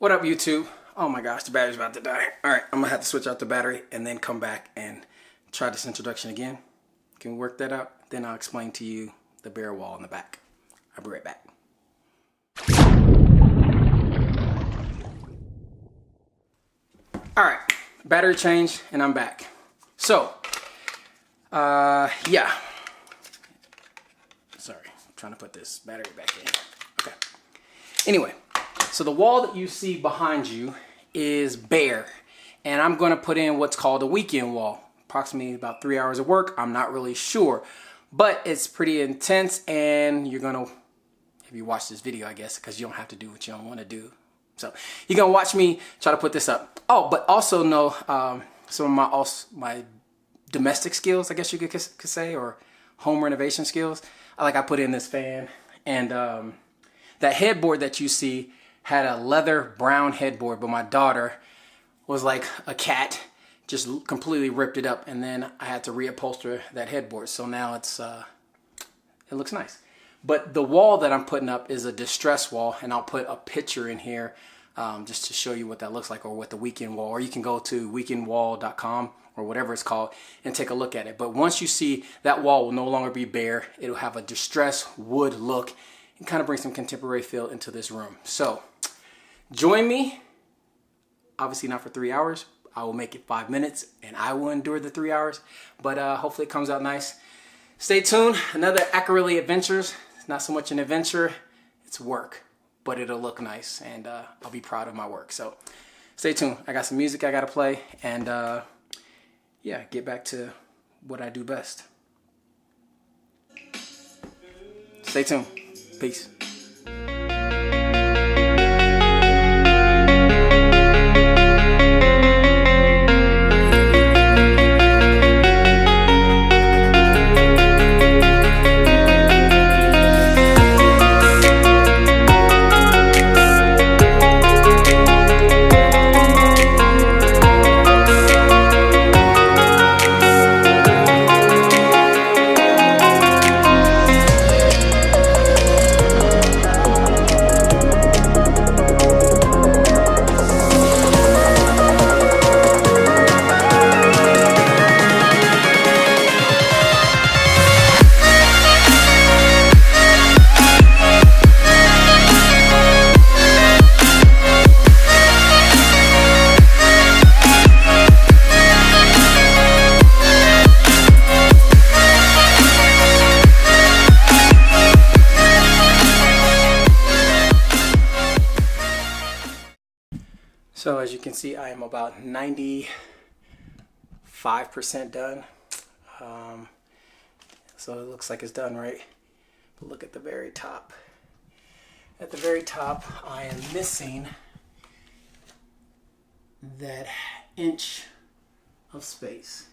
What up, YouTube? Oh my gosh, the battery's about to die. All right, I'm gonna have to switch out the battery and then come back and try this introduction again. Can we work that out? Then I'll explain to you the bare wall in the back. I'll be right back. All right, battery change and I'm back. So, yeah. Sorry, I'm trying to put this battery back in. Okay. Anyway, so the wall that you see behind you is bare, and I'm going to put in what's called a weekend wall. Approximately about 3 hours of work. I'm not really sure, but it's pretty intense, and you're going to, if you watch this video, I guess, because you don't have to do what you don't want to do. So you're going to watch me try to put this up. Oh, but also know some of my domestic skills, I guess you could say, or home renovation skills. I put in this fan, and that headboard that you see had a leather brown headboard, but my daughter was like a cat, just completely ripped it up, and then I had to reupholster that headboard. So now it's it looks nice. But the wall that I'm putting up is a distress wall, and I'll put a picture in here just to show you what that looks like, or what the weekend wall, or you can go to weekendwall.com or whatever it's called and take a look at it. But once you see, that wall will no longer be bare. It'll have a distressed wood look and kind of bring some contemporary feel into this room. So join me, obviously not for 3 hours. I will make it 5 minutes, and I will endure the 3 hours, but hopefully it comes out nice. Stay tuned. Another Akerele adventures. It's not so much an adventure, it's work, but it'll look nice, and I'll be proud of my work. So stay tuned. I got some music I gotta play, and yeah, get back to what I do best. Stay tuned. Peace. So as you can see, I am about 95% done. So it looks like it's done, right? But look at the very top. At the very top, I am missing that inch of space.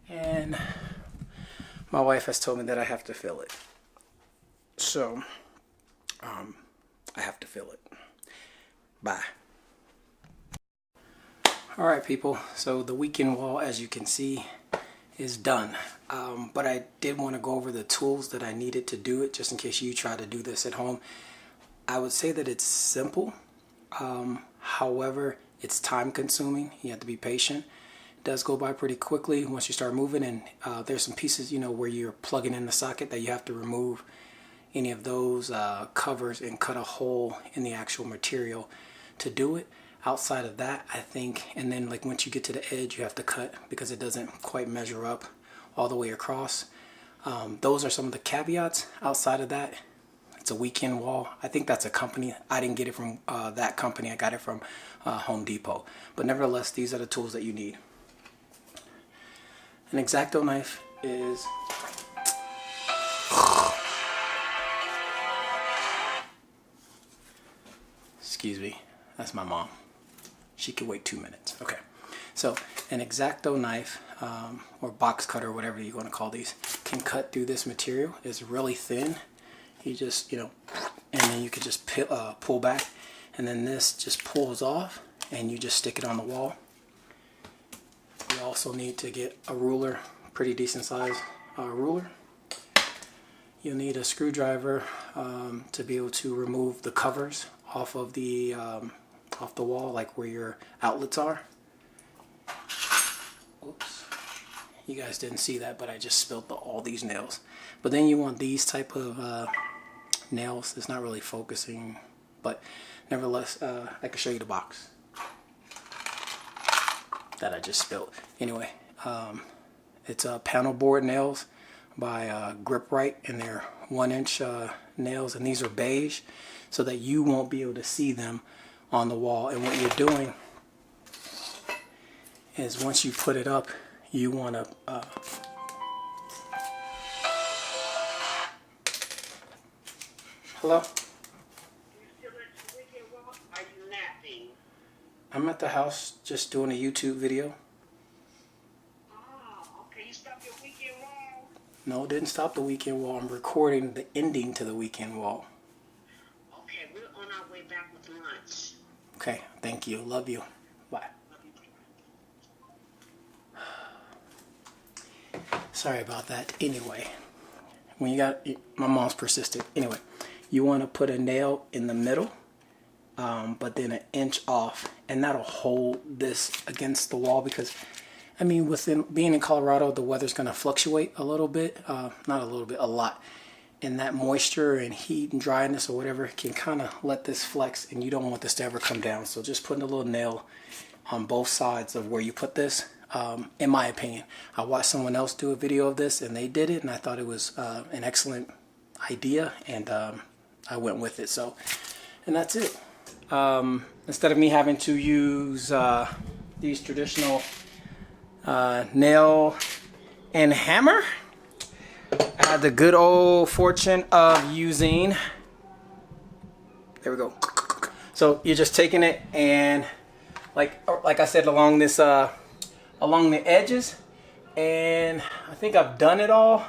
And my wife has told me that I have to fill it. So I have to fill it. Bye. Alright people, so the weekend wall, as you can see, is done. But I did want to go over the tools that I needed to do it, just in case you try to do this at home. I would say that it's simple. However, it's time consuming. You have to be patient. It does go by pretty quickly once you start moving, and there's some pieces, you know, where you're plugging in the socket that you have to remove any of those covers and cut a hole in the actual material to do it. Outside of that, I think, and then like once you get to the edge, you have to cut because it doesn't quite measure up all the way across. Those are some of the caveats. Outside of that, it's a weekend wall. I think that's a company. I didn't get it from that company. I got it from Home Depot. But nevertheless, these are the tools that you need. An X-Acto knife is... Excuse me, that's my mom. She could wait 2 minutes. Okay, so an X-Acto knife or box cutter, whatever you want to call these, can cut through this material. It's really thin. You just, you know, and then you could just pull back, and then this just pulls off, and you just stick it on the wall. You also need to get a ruler, pretty decent size ruler. You'll need a screwdriver to be able to remove the covers off of the off the wall, like where your outlets are. Oops. You guys didn't see that, but I just spilled all these nails. But then you want these type of nails. It's not really focusing, but nevertheless, I can show you the box that I just spilled. Anyway, it's panel board nails by Grip Right, and they're 1-inch nails, and these are beige, so that you won't be able to see them on the wall. And what you're doing is once you put it up, you want to hello? I'm at the house just doing a YouTube video. Oh, okay. You stopped your weekend wall? No, it didn't stop the weekend wall. I'm recording the ending to the weekend wall. Okay, we're on our way back with lunch. Okay, thank you. Love you. Bye. Love you. Sorry about that. Anyway, when you got, my mom's persistent. Anyway, you want to put a nail in the middle, but then 1 inch off, and that'll hold this against the wall, because I mean, being in Colorado, the weather's going to fluctuate a little bit, not a little bit, a lot, and that moisture and heat and dryness or whatever can kind of let this flex, and you don't want this to ever come down. So just putting a little nail on both sides of where you put this, in my opinion. I watched someone else do a video of this, and they did it, and I thought it was an excellent idea, and I went with it. So, and that's it. Instead of me having to use these traditional nail and hammer, I had the good old fortune of using, there we go. So you're just taking it and like I said, along this along the edges, and I think I've done it all,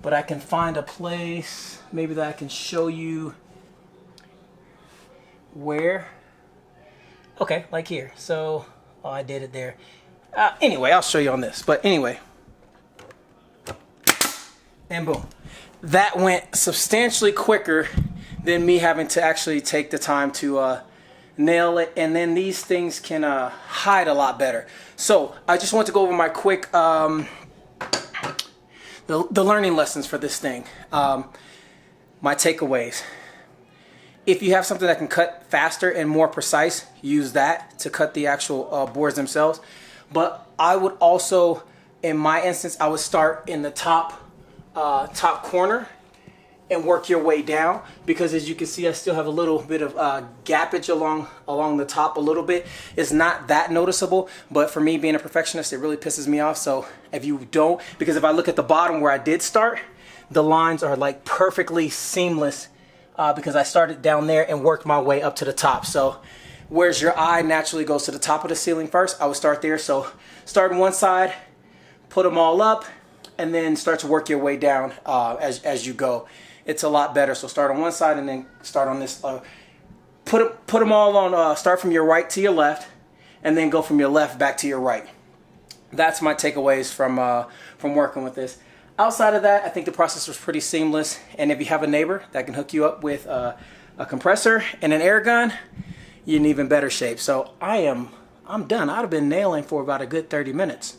but I can find a place maybe that I can show you where. Okay, like here. So I did it there. Anyway, I'll show you on this. But anyway, and boom, that went substantially quicker than me having to actually take the time to nail it. And then these things can hide a lot better. So I just want to go over my quick the learning lessons for this thing. My takeaways. If you have something that can cut faster and more precise, use that to cut the actual boards themselves. But I would also, in my instance, I would start in the top corner and work your way down, because as you can see, I still have a little bit of gappage along the top a little bit. It's not that noticeable, but for me being a perfectionist, it really pisses me off. So if you don't, because if I look at the bottom where I did start, the lines are like perfectly seamless, because I started down there and worked my way up to the top. So whereas your eye naturally goes to the top of the ceiling first, I would start there. So start on one side, put them all up, and then start to work your way down as you go. It's a lot better. So start on one side and then start on this. Put them all on. Start from your right to your left, and then go from your left back to your right. That's my takeaways from working with this. Outside of that, I think the process was pretty seamless. And if you have a neighbor that can hook you up with a compressor and an air gun, you're in even better shape. So I'm done. I'd have been nailing for about a good 30 minutes.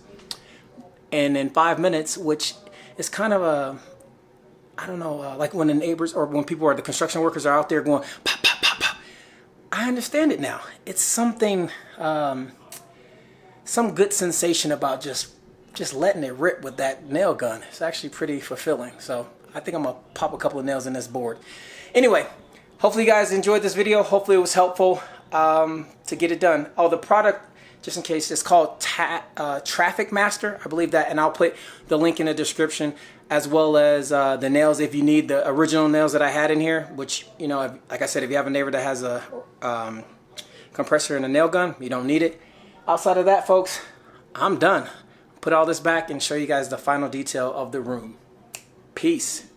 And in 5 minutes, which is kind of a, I don't know, like when the neighbors or when people are, the construction workers are out there going pop, pop, pop, pop. I understand it now. It's something, some good sensation about just letting it rip with that nail gun. It's actually pretty fulfilling. So I think I'm gonna pop a couple of nails in this board. Anyway, hopefully you guys enjoyed this video. Hopefully it was helpful to get it done. Oh, the product, just in case, it's called Traffic Master, I believe that, and I'll put the link in the description, as well as the nails if you need the original nails that I had in here, which, you know, like I said, if you have a neighbor that has a compressor and a nail gun, you don't need it. Outside of that, folks, I'm done. Put all this back and show you guys the final detail of the room. Peace.